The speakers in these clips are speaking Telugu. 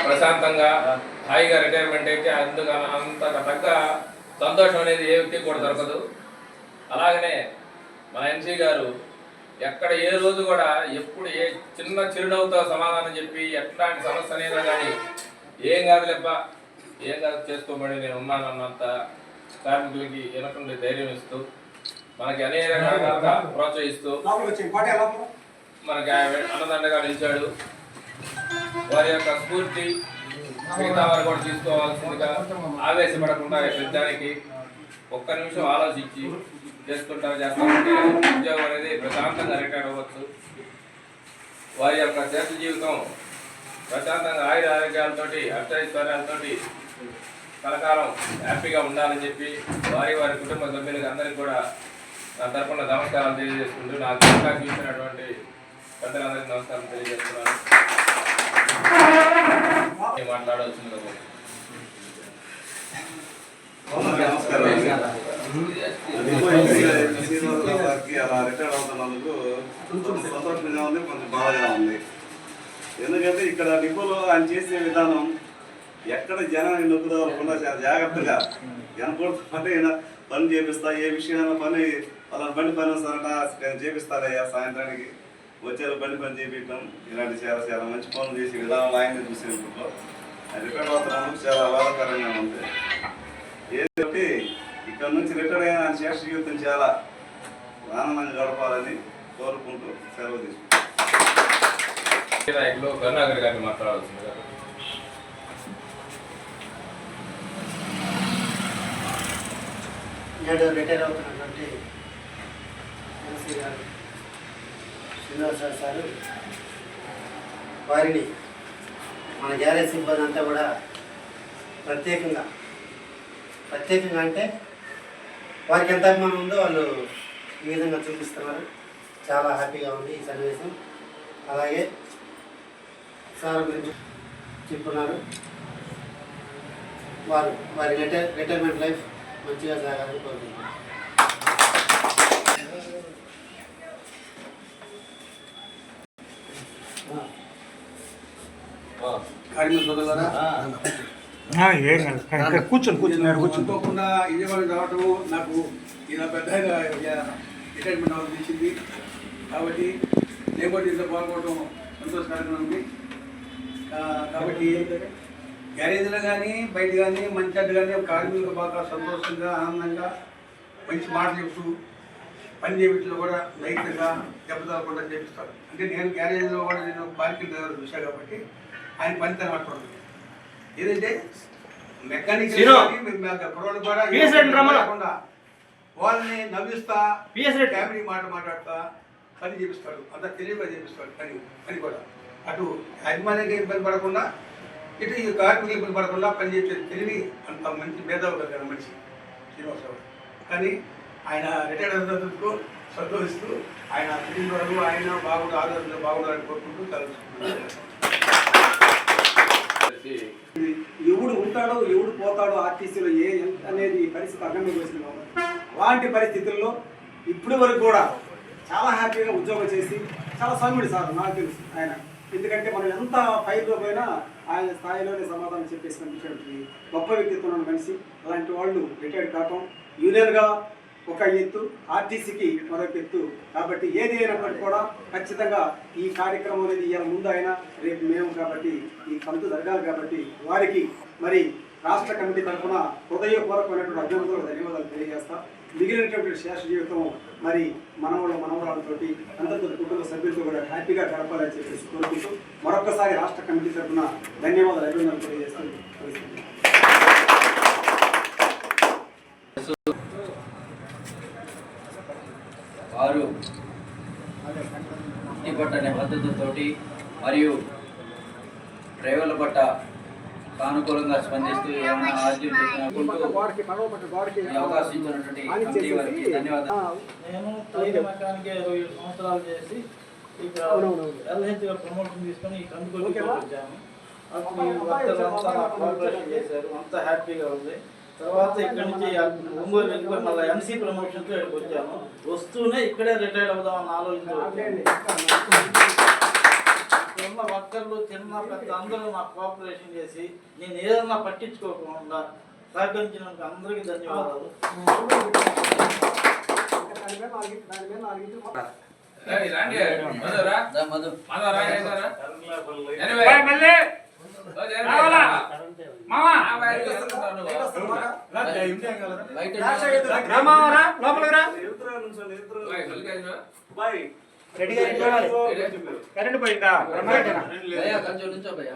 ప్రశాంతంగా హాయిగా రిటైర్మెంట్ అయితే అంత తగ్గ సంతోషం అనేది ఏ వ్యక్తికి కూడా దొరకదు. అలాగనే మన ఎన్సీ గారు ఎక్కడ ఏ రోజు కూడా ఎప్పుడు ఏ చిన్న చిరునవ్వుతో సమాధానం చెప్పి ఎట్లాంటి సమస్య అయినా కానీ ఏం కాదు లేబ్బా ఏం కాదు చేసుకోబడి నేను ఉన్నానన్నంత కార్మికులకి వెనకుండి ధైర్యం ఇస్తూ మనకి అనేక రకాలుగా ప్రోత్సహిస్తూ మనకి అన్నదండగా నిలిచాడు. వారి యొక్క స్ఫూర్తి మిగతా వారు కూడా తీసుకోవాల్సిందిగా ఆవేశపడకుండా ప్రతిదానికి ఒక్క నిమిషం ఆలోచించి చేస్తామంటే ఉద్యోగం అనేది ప్రశాంతంగా రిటైర్ అవ్వచ్చు. వారి యొక్క శేష జీవితం ప్రశాంతంగా ఆయుర ఆరోగ్యాలతోటి అష్టైశ్వర్యాలతోటి కలకాలం హ్యాపీగా ఉండాలని చెప్పి వారి కుటుంబ సభ్యులకి అందరికీ కూడా నా తరఫున నమస్కారాలు తెలియజేసుకుంటూ నాకు అవకాశం ఇచ్చినటువంటి పెద్దలందరికీ నమస్కారం తెలియజేస్తున్నాను. మాట్లాడవలసిందిగా అలా రిటైర్ అవుతున్నందుకు సంతోషంగా ఉంది, కొంచెం బాధగా ఉంది. ఎందుకంటే ఇక్కడ డిపోలో ఆయన చేసే విధానం ఎక్కడ జనాన్ని నొక్కుదవకుండా చాలా జాగ్రత్తగా జనకూడదంటే ఈయన పని చేపిస్తా, ఏ విషయమైనా పని అలా బండి పని వస్తారంట చేపిస్తారయ్యా, సాయంత్రానికి వచ్చారు బండి పని చేపించడం ఇలాంటి చాలా చాలా మంచి పనులు చేసే విధానం ఆయన చూసేందుకు రిటైర్ అవుతున్నందుకు చాలా బాధాకరంగా ఉంది. ఏంటంటే ఇక్కడ నుంచి రిటైర్ అయిన ఆయన శేష జీవితం చాలా ఆనందంగా గడపాలని కోరుకుంటూ సెలవు తీసుకుంటాం. కరుణాకర్ గారిని మాట్లాడాల్సిందిగా. నేడు రిటైర్ అవుతున్నటువంటి ఎన్సీ గారు శ్రీనివాసరావు సారు వారిని మన గ్యారేజ్ సిబ్బంది అంతా కూడా ప్రత్యేకంగా అంటే వారికి ఎంత అభిమానం ఉందో వాళ్ళు ఈ విధంగా చూపిస్తున్నారు. చాలా హ్యాపీగా ఉంది ఈ సన్నివేశం. అలాగే సార్ గురించి చెప్పున్నారు. వారి రిటైర్మెంట్ లైఫ్ మంచిగా సాగాలని కోరుకుంటున్నారు. కూర్చోకుండా విజయవాడ రావటం నాకు ఇలా పెద్ద రిటైర్మెంట్ అవ్వాలని తెచ్చింది. కాబట్టి నేను కూడా దీంట్లో పాల్గొనడం సంతోషకరంగా ఉంది. కాబట్టి గ్యారేజ్లో కానీ బయట కానీ మంచి అడ్డు కానీ కార్మికులు బాగా సంతోషంగా ఆనందంగా మంచి మాటలు చెప్తూ పని చేయించలో కూడా ధైర్యంగా దెబ్బతలకుండా చేపిస్తారు. అంటే నేను గ్యారేజ్లో కూడా నేను పార్కింగ్ డ్రైవర్ చూశాను కాబట్టి ఆయన పనితనం అట్టుంది. ఏదంటే మెకానికల్ కూడా వాళ్ళని నవ్విస్తా ఫ్యామిలీ మాట్లాడుతా పని చేపిస్తాడు. అంత తెలివిగా చేపిస్తాడు పని కూడా. అటు యజమానికి ఇబ్బంది పడకుండా ఇటు ఈ కార్మికులు ఇబ్బంది పడకుండా పని చేసే తెలివి అంత మంచి మేధావి కదా మనిషి శ్రీనివాసరావు. కానీ ఆయన రిటైర్ అయినందుకు సంతోషిస్తూ ఆయన కుటుంబాలు ఆయన ఆరోగ్యంగా బాగుండాలని కోరుకుంటూ తలుచుకుంటున్నారు. ఎవడు ఉంటాడో ఎవడు పోతాడో ఆర్టీసీలో అనేది పరిస్థితి అర్థంలోకి వచ్చినాము. అలాంటి పరిస్థితుల్లో ఇప్పటి వరకు కూడా చాలా హ్యాపీగా ఉద్యోగం చేసి చాలా సౌమ్యుడు సార్ నాకు తెలుసు ఆయన. ఎందుకంటే మనం ఎంత ఫైల్లో పోయినా ఆయన స్థాయిలోనే సమాధానం చెప్పేసి కనిపించేటువంటి గొప్ప వ్యక్తిత్వం ఉన్న మనిషి. అలాంటి వాళ్ళు రిటైర్డ్ కావటం యూనియన్గా ఒక ఎత్తు, ఆర్టీసీకి మరొక ఎత్తు. కాబట్టి ఏది అయినప్పటికీ కూడా ఖచ్చితంగా ఈ కార్యక్రమం అనేది ఇలా ముందు అయినా రేపు మేము కాబట్టి ఈ కంతు జరగాలి. కాబట్టి వారికి మరి రాష్ట్ర కమిటీ తరఫున హృదయపూర్వకమైనటువంటి అభినందనలు ధన్యవాదాలు తెలియజేస్తా. మిగిలినటువంటి శేష జీవితం మరి మనవరాలతోటి అందరితో కుటుంబ సభ్యులతో కూడా హ్యాపీగా గడపాలని చెప్పేసి కోరుకుంటూ మరొకసారి రాష్ట్ర కమిటీ తరఫున ధన్యవాదాలు అభినందనలు తెలియజేస్తాను. వారు పట్టనే పద్ధతులతోటి మరియు డ్రైవర్ల పట్ల సానుకూలంగా స్పందిస్తూ ఏమైనా ఆర్జీలు అవకాశం ఇచ్చినటువంటి కమిటీ వారికి ధన్యవాదాలు. నేను టైర్ మెకానిక్ 27 సంవత్సరాలు చేసి ఇక్కడ ఎల్హెచ్ ప్రమోషన్ తీసుకొని ఈ కందుకూరుకి వచ్చాము. కోఆపరేషన్ చేశారు, అంతా హ్యాపీగా ఉంది. తర్వాత ఇక్కడ నుంచి ఒంగోలు వెళ్ళిపోయి మళ్ళీ ఎన్సీ ప్రమోషన్తో ఇక్కడికి వచ్చాము. వస్తూనే ఇక్కడే రిటైర్ అవుదామన్న ఆలోచన ఉన్న వర్కర్లు చిన్న పెద్ద అందరూ నాకు కోఆపరేషన్ చేసి నేను ఏదన్నా పట్టించుకోకుండా సహకరించినందుకు అందరికీ ధన్యవాదాలు. ఏయ్, రండి. మధురా? మధు మధురా, ఏంటరా? Anyway. ఓ, జరగండి. ఆ, బయట వెళ్తున్నావు నువ్వు. బయట ఓయ్, మల్లికార్జున. కరెంట్ పోయిందా? భయ్యా కొంచెం నుంచో భయ్యా.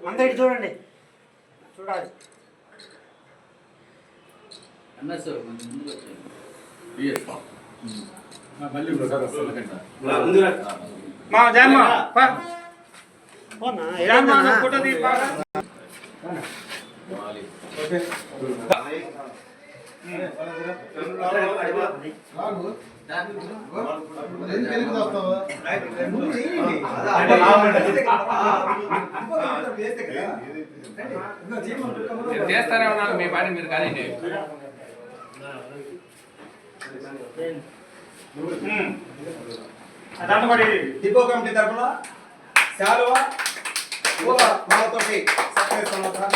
అంతా ఇటు చూడండి, చూడాలి. అన్నసు కొంచెం ముందుకు వచ్చేయండి. మా జామ్మ ఫోటో తీ నేను చేస్తానే ఉన్నాను, మీ పని మీరు కానీ దాంట్లో మరి డిపో కమిటీ తరఫున శాలువా పూల మాలతోటి సత్కరిస్తున్నాం.